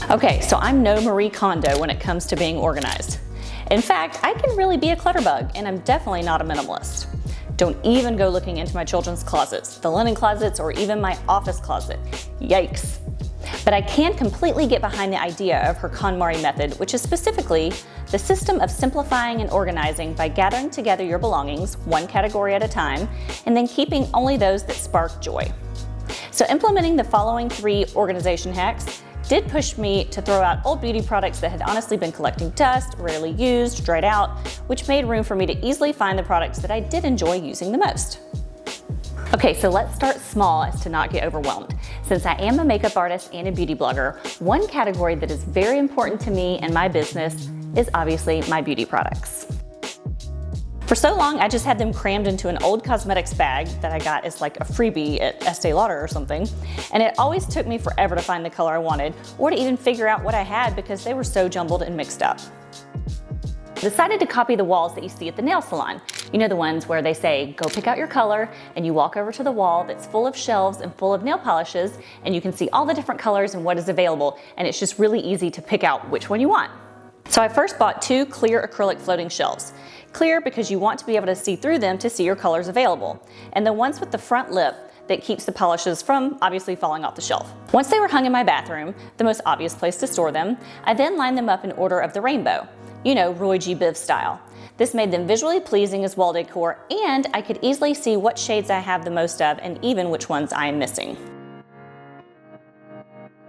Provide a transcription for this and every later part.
Okay, so I'm no Marie Kondo when it comes to being organized. In fact, I can really be a clutter bug, and I'm definitely not a minimalist. Don't even go looking into my children's closets, the linen closets, or even my office closet. Yikes. But I can completely get behind the idea of her KonMari method, which is specifically the system of simplifying and organizing by gathering together your belongings, one category at a time, and then keeping only those that spark joy. So implementing the following 3 organization hacks did push me to throw out old beauty products that had honestly been collecting dust, rarely used, dried out, which made room for me to easily find the products that I did enjoy using the most. Okay, so let's start small as to not get overwhelmed. Since I am a makeup artist and a beauty blogger, one category that is very important to me and my business is obviously my beauty products. For so long, I just had them crammed into an old cosmetics bag that I got as like a freebie at Estee Lauder or something, and it always took me forever to find the color I wanted or to even figure out what I had because they were so jumbled and mixed up. I decided to copy the walls that you see at the nail salon. You know, the ones where they say, go pick out your color, and you walk over to the wall that's full of shelves and full of nail polishes, and you can see all the different colors and what is available, and it's just really easy to pick out which one you want. So I first bought 2 clear acrylic floating shelves. Clear because you want to be able to see through them to see your colors available. And the ones with the front lip that keeps the polishes from obviously falling off the shelf. Once they were hung in my bathroom, the most obvious place to store them, I then lined them up in order of the rainbow. You know, Roy G. Biv style. This made them visually pleasing as wall decor, and I could easily see what shades I have the most of and even which ones I am missing.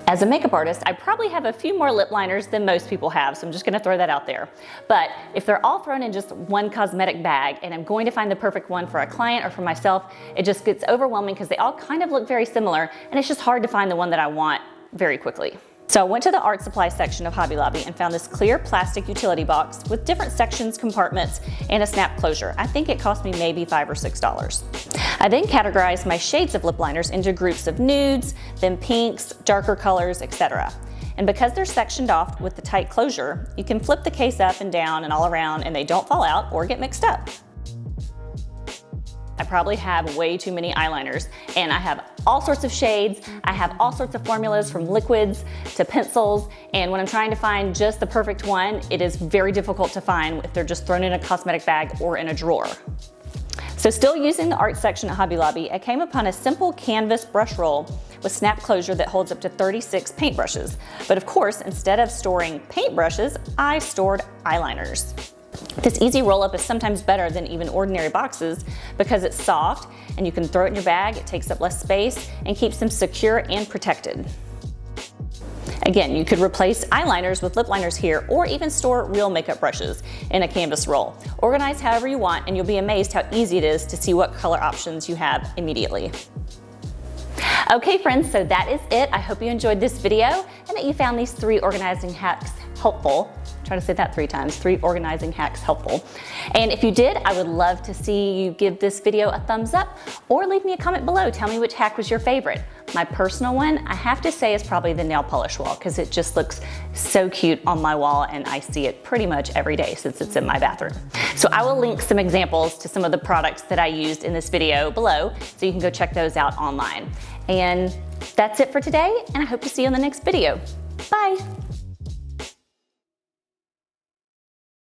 As a makeup artist, I probably have a few more lip liners than most people have, so I'm just gonna throw that out there. But if they're all thrown in just one cosmetic bag and I'm going to find the perfect one for a client or for myself, it just gets overwhelming because they all kind of look very similar, and it's just hard to find the one that I want very quickly. So I went to the art supply section of Hobby Lobby and found this clear plastic utility box with different sections, compartments, and a snap closure. I think it cost me maybe $5 or $6. I then categorized my shades of lip liners into groups of nudes, then pinks, darker colors, etc. And because they're sectioned off with the tight closure, you can flip the case up and down and all around and they don't fall out or get mixed up. I probably have way too many eyeliners, and I have all sorts of shades. I have all sorts of formulas from liquids to pencils, and when I'm trying to find just the perfect one, it is very difficult to find if they're just thrown in a cosmetic bag or in a drawer. So still using the art section at Hobby Lobby, I came upon a simple canvas brush roll with snap closure that holds up to 36 paintbrushes. But of course, instead of storing paintbrushes, I stored eyeliners. This easy roll-up is sometimes better than even ordinary boxes because it's soft and you can throw it in your bag, it takes up less space and keeps them secure and protected. Again, you could replace eyeliners with lip liners here or even store real makeup brushes in a canvas roll. Organize however you want and you'll be amazed how easy it is to see what color options you have immediately. Okay friends, so that is it. I hope you enjoyed this video and that you found these 3 organizing hacks helpful. Try to say that 3 times, 3 organizing hacks helpful. And if you did, I would love to see you give this video a thumbs up or leave me a comment below. Tell me which hack was your favorite. My personal one, I have to say, is probably the nail polish wall because it just looks so cute on my wall and I see it pretty much every day since it's in my bathroom. So I will link some examples to some of the products that I used in this video below so you can go check those out online. And that's it for today, and I hope to see you in the next video. Bye.